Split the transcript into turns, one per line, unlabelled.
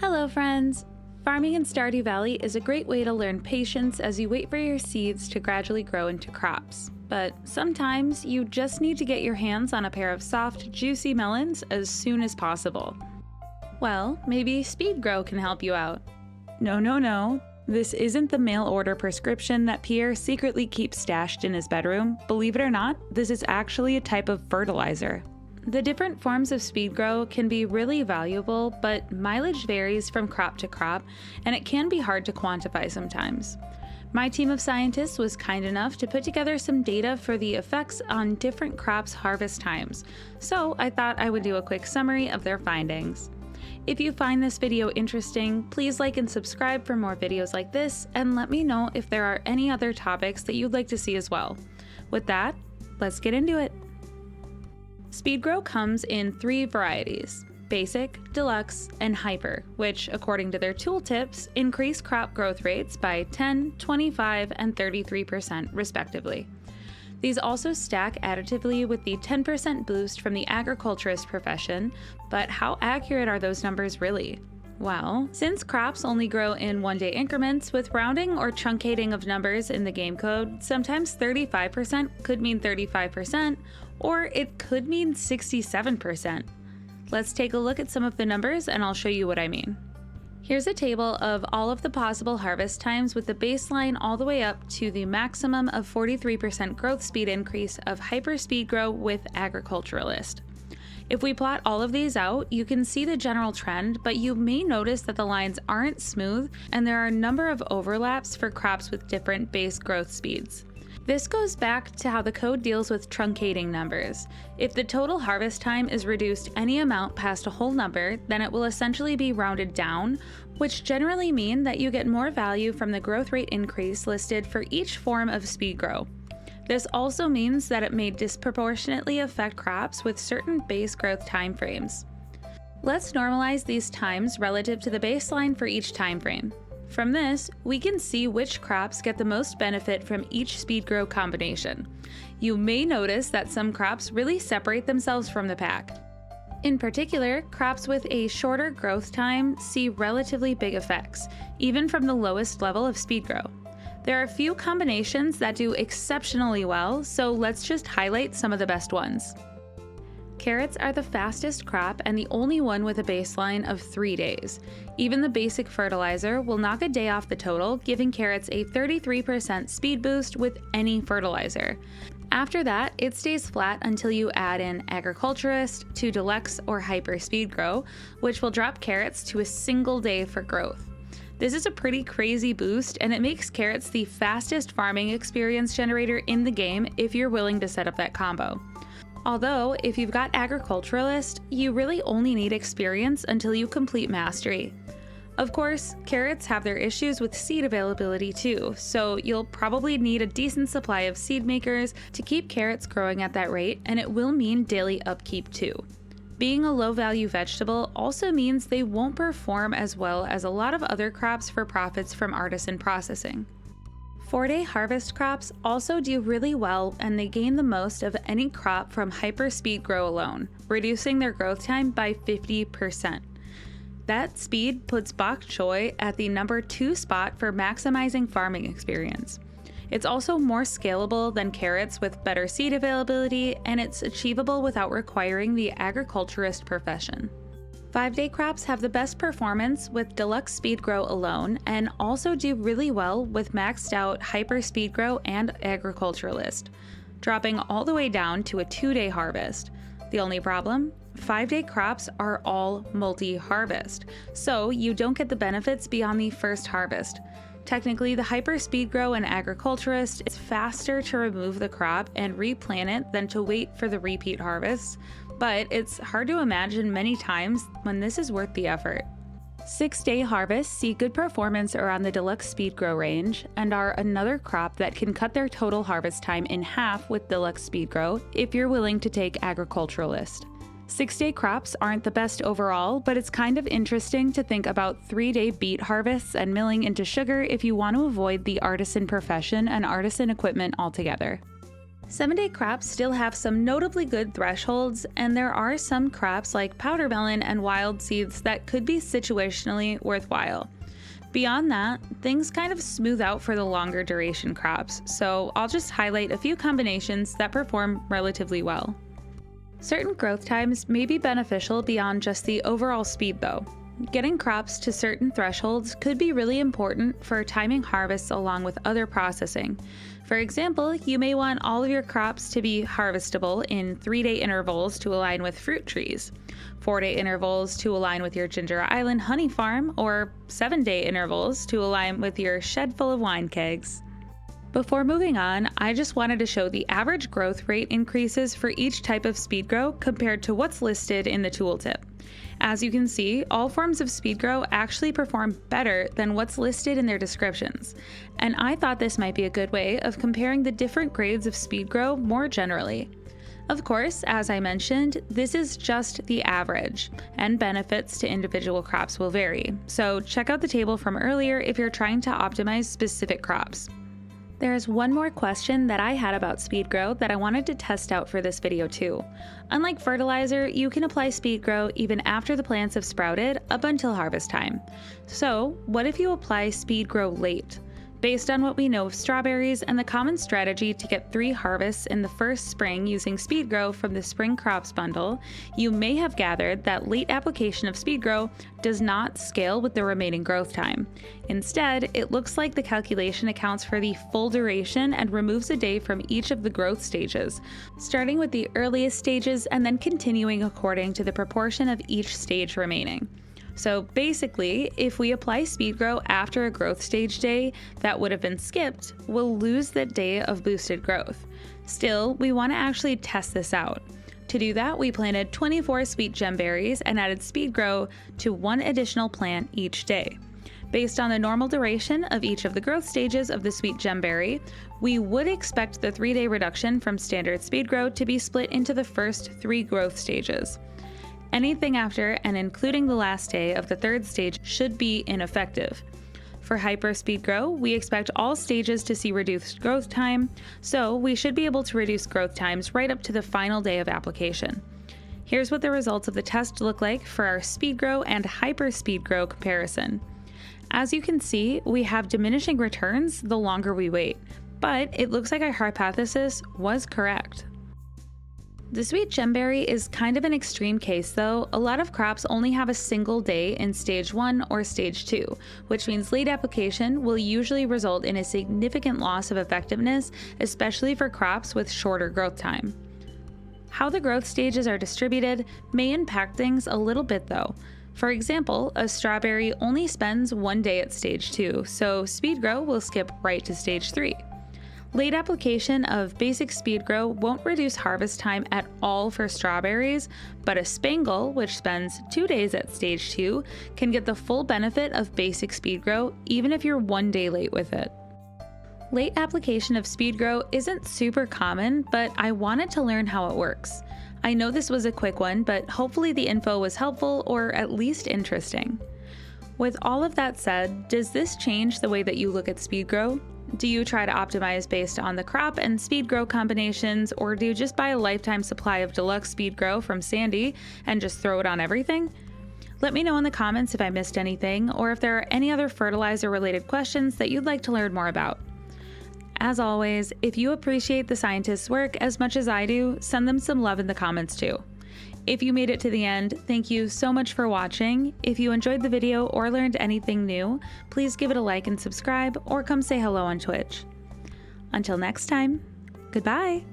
Hello friends! Farming in Stardew Valley is a great way to learn patience as you wait for your seeds to gradually grow into crops. But sometimes you just need to get your hands on a pair of soft, juicy melons as soon as possible. Well, maybe Speed-Gro can help you out. No. This isn't the mail order prescription that Pierre secretly keeps stashed in his bedroom. Believe it or not, this is actually a type of fertilizer. The different forms of Speed-Gro can be really valuable, but mileage varies from crop to crop, and it can be hard to quantify sometimes. My team of scientists was kind enough to put together some data for the effects on different crops' harvest times, so I thought I would do a quick summary of their findings. If you find this video interesting, please like and subscribe for more videos like this, and let me know if there are any other topics that you'd like to see as well. With that, let's get into it. Speed-Gro comes in 3 varieties: Basic, Deluxe, and Hyper, which, according to their tooltips, increase crop growth rates by 10, 25, and 33% respectively. These also stack additively with the 10% boost from the agriculturist profession, but how accurate are those numbers really? Well, since crops only grow in one-day increments with rounding or truncating of numbers in the game code, sometimes 35% could mean 35%, or it could mean 67%. Let's take a look at some of the numbers and I'll show you what I mean. Here's a table of all of the possible harvest times with the baseline all the way up to the maximum of 43% growth speed increase of Hyper Speed-Gro with Agriculturalist. If we plot all of these out, you can see the general trend, but you may notice that the lines aren't smooth and there are a number of overlaps for crops with different base growth speeds. This goes back to how the code deals with truncating numbers. If the total harvest time is reduced any amount past a whole number, then it will essentially be rounded down, which generally mean that you get more value from the growth rate increase listed for each form of Speed-Gro. This also means that it may disproportionately affect crops with certain base growth timeframes. Let's normalize these times relative to the baseline for each timeframe. From this, we can see which crops get the most benefit from each Speed-Gro combination. You may notice that some crops really separate themselves from the pack. In particular, crops with a shorter growth time see relatively big effects, even from the lowest level of Speed-Gro. There are a few combinations that do exceptionally well, so let's just highlight some of the best ones. Carrots are the fastest crop and the only one with a baseline of 3 days. Even the basic fertilizer will knock a day off the total, giving carrots a 33% speed boost with any fertilizer. After that, it stays flat until you add in Agriculturist to Deluxe or Hyper Speed-Gro, which will drop carrots to a single day for growth. This is a pretty crazy boost, and it makes carrots the fastest farming experience generator in the game if you're willing to set up that combo. Although, if you've got Agriculturalist, you really only need experience until you complete Mastery. Of course, carrots have their issues with seed availability too, so you'll probably need a decent supply of seed makers to keep carrots growing at that rate, and it will mean daily upkeep too. Being a low-value vegetable also means they won't perform as well as a lot of other crops for profits from artisan processing. 4-day harvest crops also do really well, and they gain the most of any crop from Hyper Speed-Gro alone, reducing their growth time by 50%. That speed puts bok choy at the number 2 spot for maximizing farming experience. It's also more scalable than carrots with better seed availability, and it's achievable without requiring the agriculturist profession. 5-day crops have the best performance with Deluxe Speed-Gro alone, and also do really well with maxed out Hyper Speed-Gro and Agriculturalist, dropping all the way down to a 2-day harvest. The only problem? 5-day crops are all multi-harvest, so you don't get the benefits beyond the first harvest. Technically, the Hyper Speed-Gro and Agriculturist is faster to remove the crop and replant it than to wait for the repeat harvest, but it's hard to imagine many times when this is worth the effort. 6-day harvests see good performance around the Deluxe Speed-Gro range and are another crop that can cut their total harvest time in half with Deluxe Speed-Gro if you're willing to take Agriculturalist. 6-day crops aren't the best overall, but it's kind of interesting to think about 3-day beet harvests and milling into sugar if you want to avoid the artisan profession and artisan equipment altogether. 7-day crops still have some notably good thresholds, and there are some crops like powder melon and wild seeds that could be situationally worthwhile. Beyond that, things kind of smooth out for the longer duration crops, so I'll just highlight a few combinations that perform relatively well. Certain growth times may be beneficial beyond just the overall speed though. Getting crops to certain thresholds could be really important for timing harvests along with other processing. For example, you may want all of your crops to be harvestable in 3-day intervals to align with fruit trees, 4-day intervals to align with your Ginger Island honey farm, or 7-day intervals to align with your shed full of wine kegs. Before moving on, I just wanted to show the average growth rate increases for each type of Speed-Gro compared to what's listed in the tooltip. As you can see, all forms of Speed-Gro actually perform better than what's listed in their descriptions, and I thought this might be a good way of comparing the different grades of Speed-Gro more generally. Of course, as I mentioned, this is just the average, and benefits to individual crops will vary, so check out the table from earlier if you're trying to optimize specific crops. There is one more question that I had about Speed-Gro that I wanted to test out for this video too. Unlike fertilizer, you can apply Speed-Gro even after the plants have sprouted up until harvest time. So, what if you apply Speed-Gro late? Based on what we know of strawberries and the common strategy to get 3 harvests in the first spring using Speed-Gro from the Spring Crops Bundle, you may have gathered that late application of Speed-Gro does not scale with the remaining growth time. Instead, it looks like the calculation accounts for the full duration and removes a day from each of the growth stages, starting with the earliest stages and then continuing according to the proportion of each stage remaining. So basically, if we apply Speed-Gro after a growth stage day that would have been skipped, we'll lose that day of boosted growth. Still, we want to actually test this out. To do that, we planted 24 sweet gemberries and added Speed-Gro to 1 additional plant each day. Based on the normal duration of each of the growth stages of the sweet gemberry, we would expect the 3-day reduction from standard Speed-Gro to be split into the first 3 growth stages. Anything after and including the last day of the 3rd stage should be ineffective. For Hyper Speed-Gro, we expect all stages to see reduced growth time, so we should be able to reduce growth times right up to the final day of application. Here's what the results of the test look like for our Speed-Gro and Hyper Speed-Gro comparison. As you can see, we have diminishing returns the longer we wait, but it looks like our hypothesis was correct. The sweet gemberry is kind of an extreme case though. A lot of crops only have a single day in stage 1 or stage 2, which means late application will usually result in a significant loss of effectiveness, especially for crops with shorter growth time. How the growth stages are distributed may impact things a little bit though. For example, a strawberry only spends 1 day at stage 2, so Speed-Gro will skip right to stage 3. Late application of basic Speed-Gro won't reduce harvest time at all for strawberries, but a spangle, which spends 2 days at stage 2, can get the full benefit of basic Speed-Gro even if you're 1 day late with it. Late application of Speed-Gro isn't super common, but I wanted to learn how it works. I know this was a quick one, but hopefully the info was helpful or at least interesting. With all of that said, does this change the way that you look at Speed-Gro? Do you try to optimize based on the crop and Speed-Gro combinations, or do you just buy a lifetime supply of deluxe Speed-Gro from Sandy and just throw it on everything? Let me know in the comments if I missed anything, or if there are any other fertilizer-related questions that you'd like to learn more about. As always, if you appreciate the scientists' work as much as I do, send them some love in the comments too. If you made it to the end, thank you so much for watching. If you enjoyed the video or learned anything new, please give it a like and subscribe, or come say hello on Twitch. Until next time, goodbye!